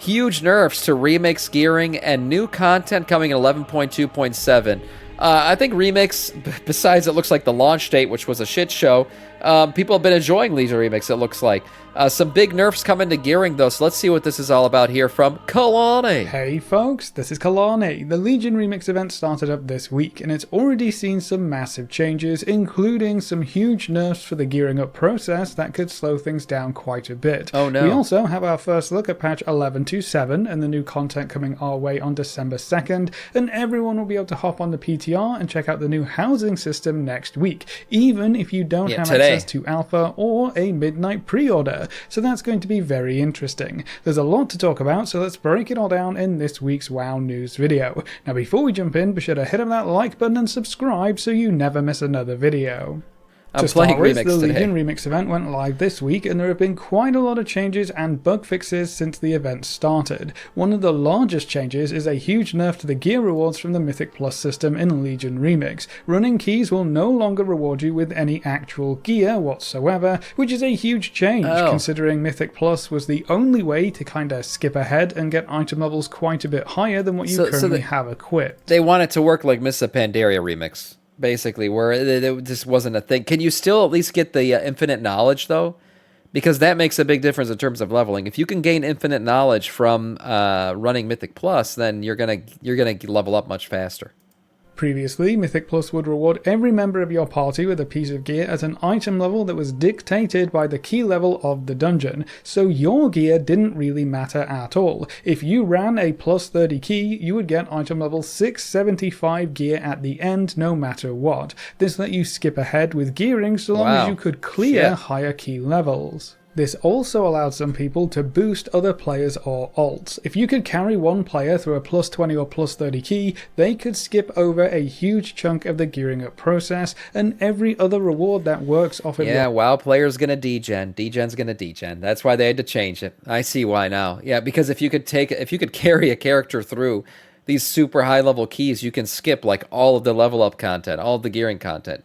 huge nerfs to remix gearing and new content coming in 11.2.7. I think Remix, besides it looks like the launch date, which was a shit show, people have been enjoying Legion Remix, it looks like. Some big nerfs coming to gearing, though, so let's see what this is all about here from Kalani. Hey folks, this is Kalani. The Legion Remix event started up this week, and it's already seen some massive changes, including some huge nerfs for the gearing up process that could slow things down quite a bit. Oh no. We also have our first look at patch 11.2.7 and the new content coming our way on December 2nd, and everyone will be able to hop on the PTR and check out the new housing system next week, even if you don't have access to alpha or a midnight pre-order. So that's going to be very interesting. There's a lot to talk about, so let's break it all down in this week's WoW News video. Now before we jump in, be sure to hit that like button and subscribe so you never miss another video. I'm playing Remix the today. Legion Remix event went live this week, and there have been quite a lot of changes and bug fixes since the event started. One of the largest changes is a huge nerf to the gear rewards from the Mythic Plus system in Legion Remix. Running keys will no longer reward you with any actual gear whatsoever, which is a huge change considering Mythic Plus was the only way to kinda skip ahead and get item levels quite a bit higher than what you currently have equipped. They want it to work like Mists of Pandaria Remix. Basically, where it just wasn't a thing. Can you still at least get the infinite knowledge, though? Because that makes a big difference in terms of leveling. If you can gain infinite knowledge from running Mythic Plus, then you're gonna level up much faster. Previously, Mythic Plus would reward every member of your party with a piece of gear at an item level that was dictated by the key level of the dungeon, so your gear didn't really matter at all. If you ran a plus 30 key, you would get item level 675 gear at the end no matter what. This let you skip ahead with gearing so long as you could clear higher key levels. This also allowed some people to boost other players or alts. If you could carry one player through a plus 20 or plus 30 key, they could skip over a huge chunk of the gearing up process and every other reward that works off of Yeah, WoW player's gonna degen. Degen's gonna degen. That's why they had to change it. I see why now. Yeah, because if you could carry a character through these super high level keys, you can skip like all of the level up content, all of the gearing content.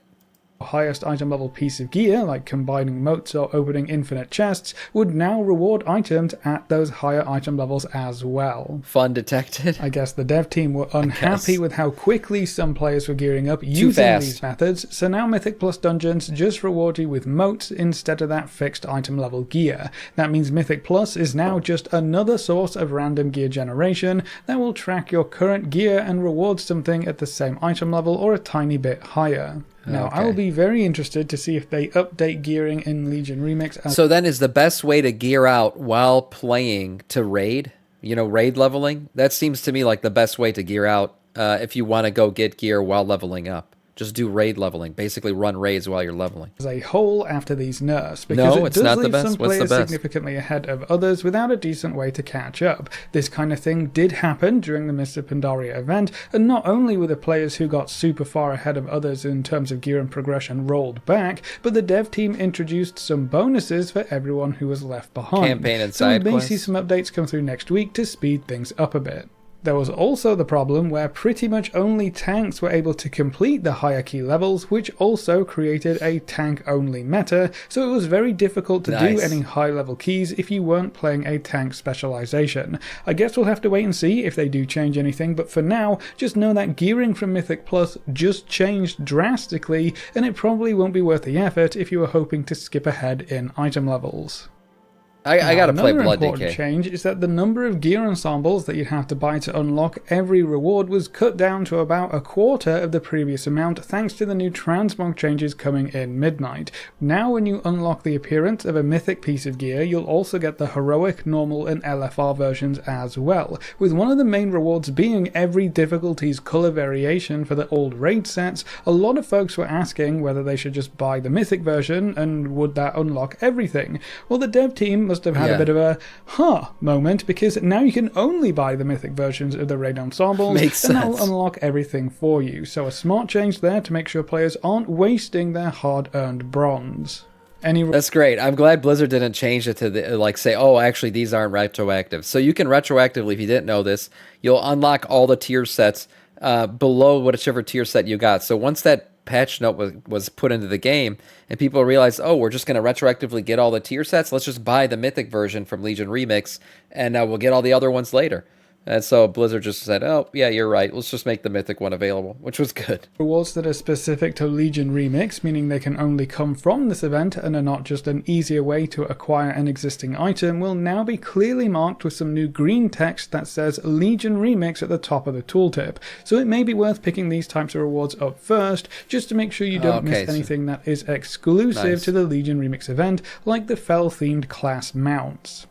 Highest item level piece of gear, like combining moats or opening infinite chests, would now reward items at those higher item levels as well. Fun detected. I guess the dev team were unhappy with how quickly some players were gearing up using these methods, so now Mythic Plus dungeons just reward you with moats instead of that fixed item level gear. That means Mythic Plus is now just another source of random gear generation that will track your current gear and reward something at the same item level or a tiny bit higher. Now, I will be very interested to see if they update gearing in Legion Remix. So then is the best way to gear out while playing to raid? You know, raid leveling? That seems to me like the best way to gear out if you want to go get gear while leveling up. Just do raid leveling. Basically run raids while you're leveling. As a whole after these nerfs, because it does leave some players significantly ahead of others without a decent way to catch up. This kind of thing did happen during the Mists of Pandaria event, and not only were the players who got super far ahead of others in terms of gear and progression rolled back, but the dev team introduced some bonuses for everyone who was left behind. Campaign and so side we may quests. see some updates come through next week to speed things up a bit. There was also the problem where pretty much only tanks were able to complete the higher key levels, which also created a tank-only meta, so it was very difficult to do any high-level keys if you weren't playing a tank specialization. I guess we'll have to wait and see if they do change anything, but for now, just know that gearing from Mythic Plus just changed drastically, and it probably won't be worth the effort if you were hoping to skip ahead in item levels. I gotta play Blood Another important change is that the number of gear ensembles that you'd have to buy to unlock every reward was cut down to about a quarter of the previous amount thanks to the new Transmog changes coming in midnight. Now when you unlock the appearance of a mythic piece of gear, you'll also get the heroic, normal and LFR versions as well, with one of the main rewards being every difficulty's colour variation for the old raid sets. A lot of folks were asking whether they should just buy the mythic version and would that unlock everything. Well, the dev team must have had a bit of a moment, because now you can only buy the mythic versions of the raid ensembles. Makes and sense. that will unlock everything for you. So a smart change there to make sure players aren't wasting their hard-earned bronze. That's great. I'm glad Blizzard didn't change it to say, oh, actually these aren't retroactive. So you can retroactively, if you didn't know this, you'll unlock all the tier sets below whichever tier set you got. So once that patch note was put into the game, and people realized, oh, we're just going to retroactively get all the tier sets. Let's just buy the Mythic version from Legion Remix, and we'll get all the other ones later. And so Blizzard just said, oh, yeah, you're right. Let's just make the Mythic one available, which was good. Rewards that are specific to Legion Remix, meaning they can only come from this event and are not just an easier way to acquire an existing item, will now be clearly marked with some new green text that says Legion Remix at the top of the tooltip. So it may be worth picking these types of rewards up first, just to make sure you don't miss anything that is exclusive to the Legion Remix event, like the Fel-themed class mounts.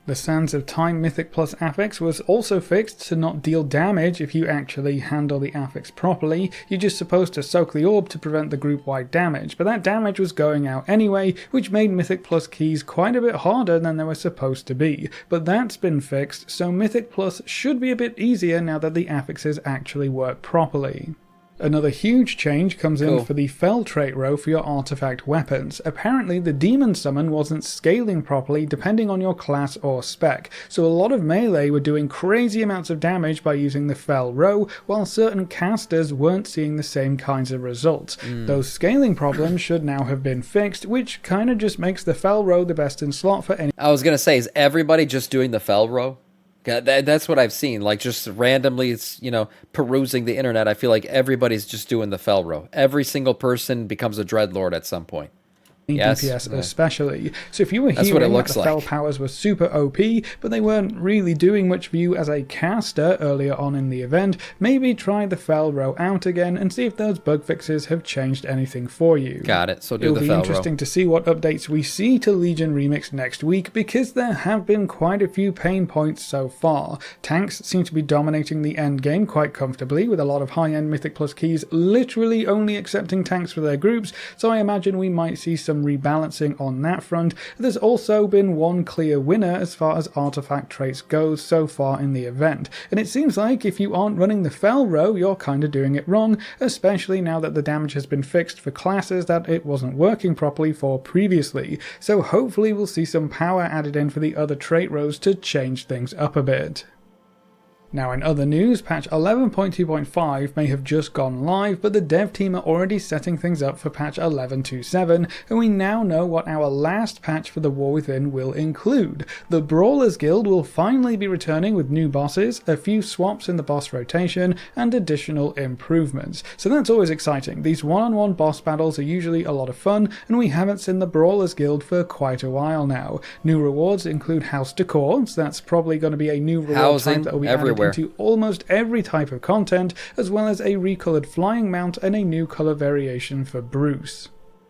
The Sands of Time Mythic Plus affix was also fixed to not deal damage if you actually handle the affix properly. You're just supposed to soak the orb to prevent the group-wide damage, but that damage was going out anyway, which made Mythic Plus keys quite a bit harder than they were supposed to be. But that's been fixed, so Mythic Plus should be a bit easier now that the affixes actually work properly. Another huge change comes in for the Fel trait row for your artifact weapons. Apparently the demon summon wasn't scaling properly depending on your class or spec, so a lot of melee were doing crazy amounts of damage by using the Fel row, while certain casters weren't seeing the same kinds of results. Those scaling problems should now have been fixed, which kinda just makes the Fel row the best in slot for any— I was gonna say, is everybody just doing the Fel row? That's what I've seen. Like, just randomly, it's, perusing the internet. I feel like everybody's just doing the Fel row. Every single person becomes a Dreadlord at some point. DPS especially. So if you were hearing that the Fel powers were super OP, but they weren't really doing much for you as a caster earlier on in the event, maybe try the Fel row out again and see if those bug fixes have changed anything for you. Got it. So do the Fel row. It'll be interesting to see what updates we see to Legion Remix next week, because there have been quite a few pain points so far. Tanks seem to be dominating the end game quite comfortably, with a lot of high-end Mythic Plus keys literally only accepting tanks for their groups, so I imagine we might see some rebalancing on that front. There's also been one clear winner as far as artifact traits goes so far in the event, and it seems like if you aren't running the Fel row, you're kinda doing it wrong, especially now that the damage has been fixed for classes that it wasn't working properly for previously. So hopefully we'll see some power added in for the other trait rows to change things up a bit. Now in other news, patch 11.2.5 may have just gone live, but the dev team are already setting things up for patch 11.2.7, and we now know what our last patch for the War Within will include. The Brawlers Guild will finally be returning with new bosses, a few swaps in the boss rotation, and additional improvements. So that's always exciting. These one-on-one boss battles are usually a lot of fun, and we haven't seen the Brawlers Guild for quite a while now. New rewards include House Decor, so that's probably going to be a new reward type that will be added into almost every type of content, as well as a recolored flying mount and a new color variation for Bruce.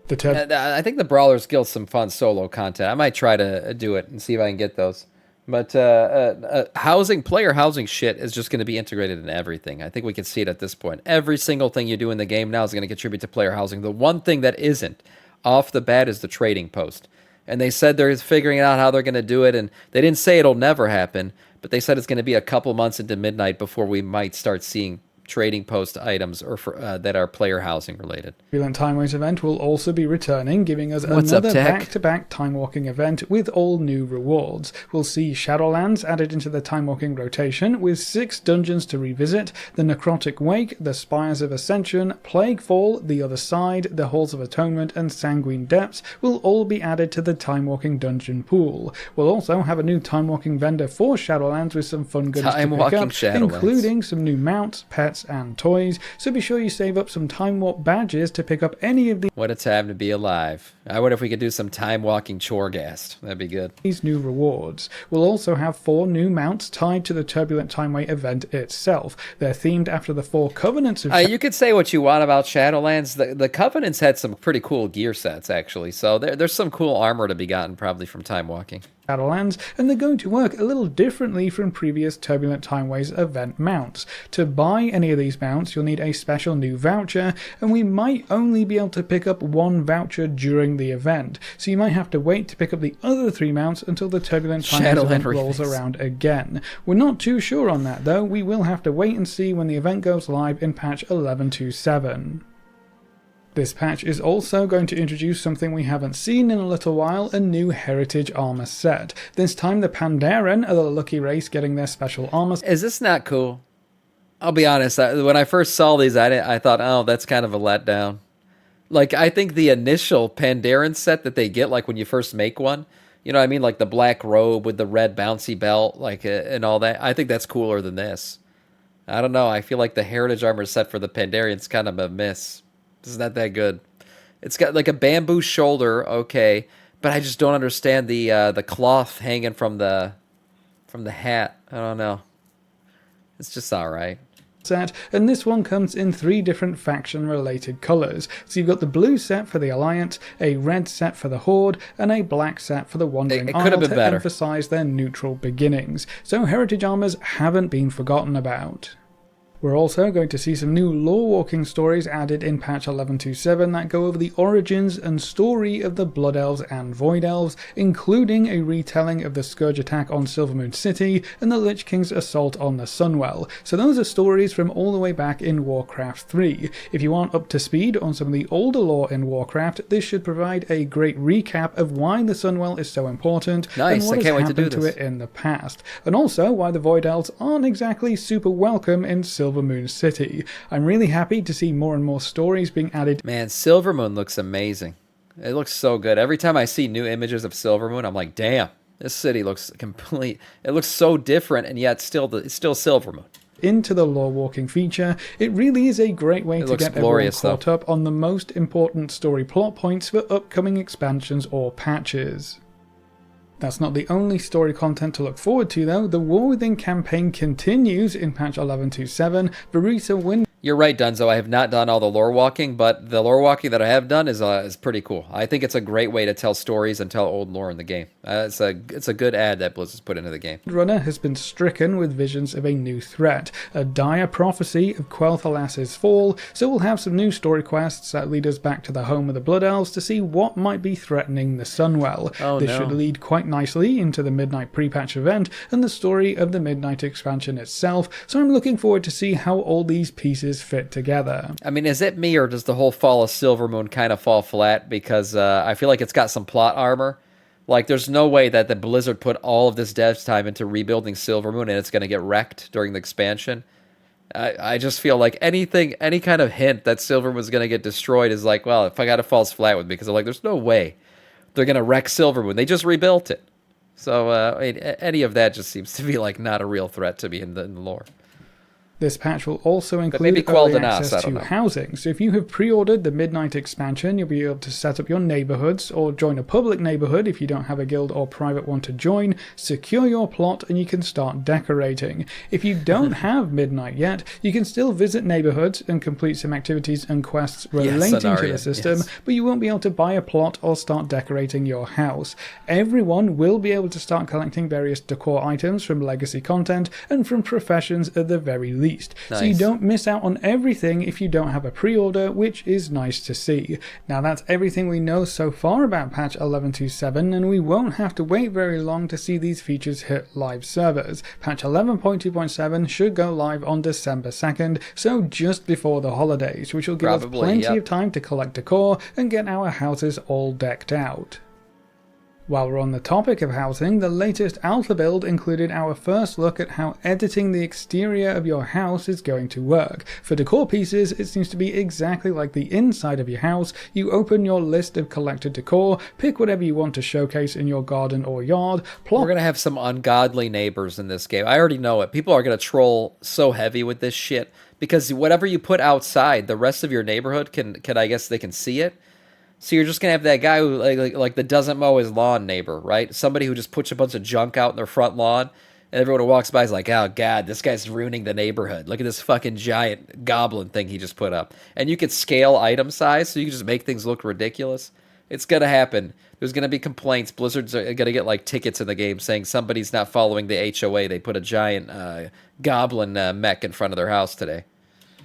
I think the Brawlers Guild's some fun solo content. I might try to do it and see if I can get those. But player housing shit is just going to be integrated in everything. I think we can see it at this point. Every single thing you do in the game now is going to contribute to player housing. The one thing that isn't off the bat is the trading post. And they said they're figuring out how they're going to do it, and they didn't say it'll never happen, but they said it's going to be a couple months into midnight before we might start seeing trading post items or that are player housing related. Turbulent Timeways event will also be returning, giving us another back-to-back time walking event with all new rewards. We'll see Shadowlands added into the time walking rotation with 6 dungeons to revisit: the Necrotic Wake, the Spires of Ascension, Plaguefall, the Other Side, the Halls of Atonement, and Sanguine Depths will all be added to the time walking dungeon pool. We'll also have a new time walking vendor for Shadowlands with some fun goods to pick up, including some new mounts, pets, and toys, so be sure you save up some time warp badges to pick up any of these. What a time to be alive. I wonder if we could do some time walking Choregast. That'd be good. These new rewards. We'll also have 4 new mounts tied to the Turbulent Timeway event itself. They're themed after the 4 Covenants of you could say what you want about Shadowlands. The Covenants had some pretty cool gear sets, actually, so there's some cool armor to be gotten probably from time walking. Shadowlands, and they're going to work a little differently from previous Turbulent Timeways event mounts. To buy any of these mounts, you'll need a special new voucher, and we might only be able to pick up 1 voucher during the event, so you might have to wait to pick up the other 3 mounts until the Turbulent Timeways event rolls around again. We're not too sure on that though. We will have to wait and see when the event goes live in patch 11.2.7. This patch is also going to introduce something we haven't seen in a little while, a new Heritage armor set. This time the Pandaren are the lucky race getting their special armor. Is this not cool? I'll be honest. When I first saw these, I thought, oh, that's kind of a letdown. Like, I think the initial Pandaren set that they get, like when you first make one, you know what I mean? Like the black robe with the red bouncy belt, like, and all that. I think that's cooler than this. I don't know. I feel like the Heritage Armor set for the Pandarian's kind of a miss. It's not that good. It's got like a bamboo shoulder, okay, but I just don't understand the cloth hanging from the hat. I don't know. It's just all right. Set, and this one comes in 3 different faction related colours. So you've got the blue set for the Alliance, a red set for the Horde, and a black set for the Wandering Isle to emphasise their neutral beginnings. So Heritage Armors haven't been forgotten about. We're also going to see some new lore-walking stories added in patch 11.2.7 that go over the origins and story of the Blood Elves and Void Elves, including a retelling of the Scourge attack on Silvermoon City and the Lich King's assault on the Sunwell. So those are stories from all the way back in Warcraft 3. If you aren't up to speed on some of the older lore in Warcraft, this should provide a great recap of why the Sunwell is so important and what has happened to it in the past, and also why the Void Elves aren't exactly super welcome in Silvermoon City. I'm really happy to see more and more stories being added. Man, Silvermoon looks amazing. It looks so good. Every time I see new images of Silvermoon, I'm like, damn, this city looks complete. It looks so different, and yet it's still Silvermoon. Into the lore walking feature, it really is a great way to get everyone caught up on the most important story plot points for upcoming expansions or patches. That's not the only story content to look forward to though. The War Within campaign continues in patch 11.2.7. Vereesa Wind. You're right, Dunzo. I have not done all the lore walking, but the lore walking that I have done is pretty cool. I think it's a great way to tell stories and tell old lore in the game. It's a good ad that Blizzard's put into the game. Runner has been stricken with visions of a new threat, a dire prophecy of Quel'Thas's fall, so we'll have some new story quests that lead us back to the home of the Blood Elves to see what might be threatening the Sunwell. This should lead quite nicely into the Midnight pre-patch event and the story of the Midnight expansion itself, so I'm looking forward to see how all these pieces fit together. I mean, is it me or does the whole fall of Silvermoon kind of fall flat? Because I feel like it's got some plot armor. Like, there's no way that the Blizzard put all of this dev time into rebuilding Silvermoon and it's going to get wrecked during the expansion. I just feel like any kind of hint that Silvermoon's going to get destroyed is like, well, if I got it falls flat with me, because I'm like, there's no way they're going to wreck Silvermoon. They just rebuilt it. So I mean, any of that just seems to be like not a real threat to me in the lore. This patch will also include early access to housing, so if you have pre-ordered the Midnight expansion, you'll be able to set up your neighbourhoods or join a public neighbourhood if you don't have a guild or private one to join, secure your plot, and you can start decorating. If you don't have Midnight yet, you can still visit neighbourhoods and complete some activities and quests relating to the system, but you won't be able to buy a plot or start decorating your house. Everyone will be able to start collecting various decor items from legacy content and from professions at the very least. So you don't miss out on everything if you don't have a pre-order, which is nice to see. Now that's everything we know so far about patch 11.2.7, and we won't have to wait very long to see these features hit live servers. Patch 11.2.7 should go live on December 2nd, so just before the holidays, which will give us plenty of time to collect decor and get our houses all decked out. While we're on the topic of housing, the latest alpha build included our first look at how editing the exterior of your house is going to work. For decor pieces, it seems to be exactly like the inside of your house. You open your list of collected decor, pick whatever you want to showcase in your garden or yard. We're going to have some ungodly neighbors in this game. I already know it. People are going to troll so heavy with this shit because whatever you put outside, the rest of your neighborhood can I guess they can see it. So you're just going to have that guy who like the doesn't mow his lawn neighbor, right? Somebody who just puts a bunch of junk out in their front lawn, and everyone who walks by is like, oh, God, this guy's ruining the neighborhood. Look at this fucking giant goblin thing he just put up. And you could scale item size, so you can just make things look ridiculous. It's going to happen. There's going to be complaints. Blizzard's going to get like tickets in the game saying somebody's not following the HOA. They put a giant goblin mech in front of their house today.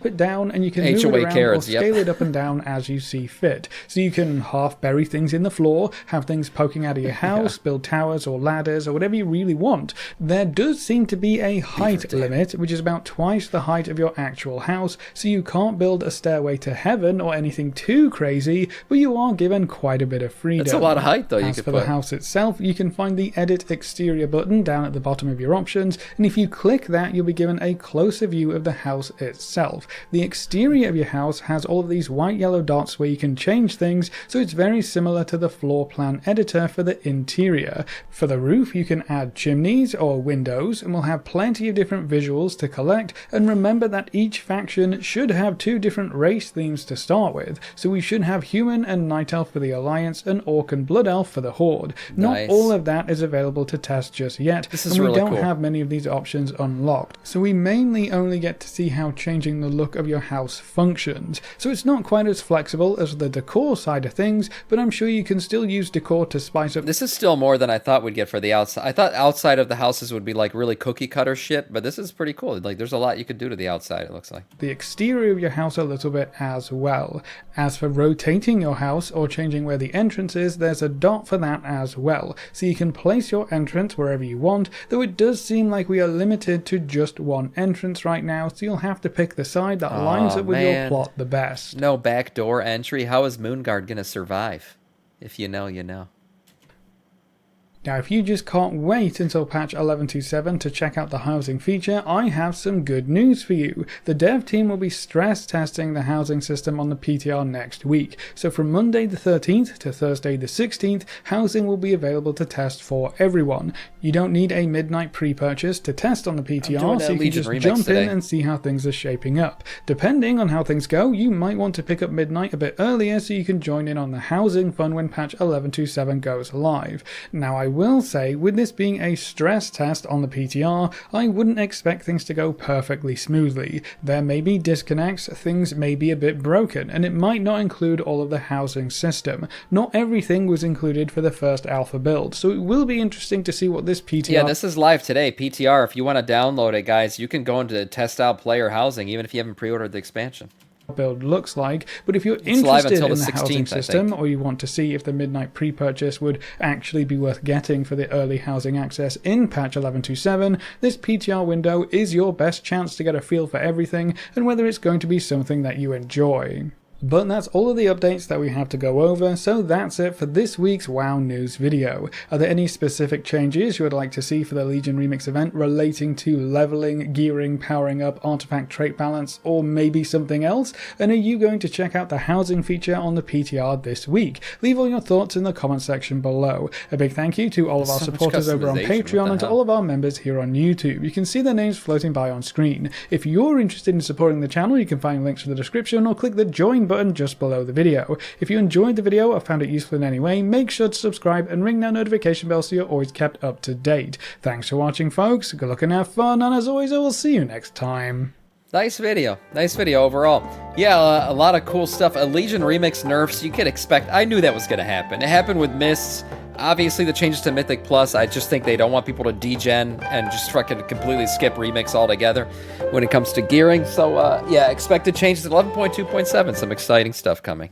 up, it down, and you can move HOA it around carrots, or yep. scale it up and down as you see fit. So you can half bury things in the floor, have things poking out of your house, build towers or ladders or whatever you really want. There does seem to be a height limit, which is about twice the height of your actual house, so you can't build a stairway to heaven or anything too crazy, but you are given quite a bit of freedom. That's a lot of height, though. As for the house itself, you can find the Edit Exterior button down at the bottom of your options, and if you click that, you'll be given a closer view of the house itself. The exterior of your house has all of these white yellow dots where you can change things, so it's very similar to the floor plan editor for the interior. For the roof, you can add chimneys or windows, and we'll have plenty of different visuals to collect, and remember that each faction should have 2 different race themes to start with, so we should have human and night elf for the Alliance and orc and blood elf for the Horde. Nice. Not all of that is available to test just yet, and we don't have many of these options unlocked, so we mainly only get to see how changing the look of your house functions. So it's not quite as flexible as the decor side of things, but I'm sure you can still use decor to spice up. This is still more than I thought we'd get for the outside. I thought outside of the houses would be like really cookie cutter shit, but this is pretty cool. Like there's a lot you could do to the outside, it looks like. The exterior of your house a little bit as well. As for rotating your house or changing where the entrance is, there's a dot for that as well. So you can place your entrance wherever you want, though it does seem like we are limited to just one entrance right now, so you'll have to pick the side that lines up with your plot the best. No backdoor entry. How is Moonguard gonna survive? If you know, you know. Now, if you just can't wait until patch 11.27 to check out the housing feature, I have some good news for you. The dev team will be stress testing the housing system on the PTR next week. So from Monday the 13th to Thursday the 16th, housing will be available to test for everyone. You don't need a midnight pre-purchase to test on the PTR, so you can just jump in and see how things are shaping up. Depending on how things go, you might want to pick up midnight a bit earlier so you can join in on the housing fun when patch 11.27 goes live. Now, I will say, with this being a stress test on the PTR, I wouldn't expect things to go perfectly smoothly. There may be disconnects, things may be a bit broken, and it might not include all of the housing system. Not everything was included for the first alpha build, so it will be interesting to see what this PTR... Yeah, this is live today. PTR, if you want to download it, guys, you can go into test out player housing, even if you haven't pre-ordered the expansion. Build looks like, but if you're interested in the housing system, or you want to see if the midnight pre-purchase would actually be worth getting for the early housing access in patch 11.27, this PTR window is your best chance to get a feel for everything and whether it's going to be something that you enjoy. But that's all of the updates that we have to go over, so that's it for this week's WoW News video. Are there any specific changes you would like to see for the Legion Remix event relating to leveling, gearing, powering up, artifact trait balance, or maybe something else? And are you going to check out the housing feature on the PTR this week? Leave all your thoughts in the comment section below. A big thank you to all of our supporters over on Patreon and to all of our members here on YouTube. You can see their names floating by on screen. If you're interested in supporting the channel, you can find links in the description or click the join button just below the video. If you enjoyed the video or found it useful in any way, make sure to subscribe and ring that notification bell so you're always kept up to date. Thanks for watching, folks. Good luck and have fun, and as always, I will see you next time. Nice video overall. Yeah, a lot of cool stuff. A Legion Remix nerfs, you could expect. I knew that was going to happen. It happened with Mists. Obviously, the changes to Mythic Plus, I just think they don't want people to degen and just fucking completely skip Remix altogether when it comes to gearing. So, yeah, expected changes at 11.2.7. Some exciting stuff coming.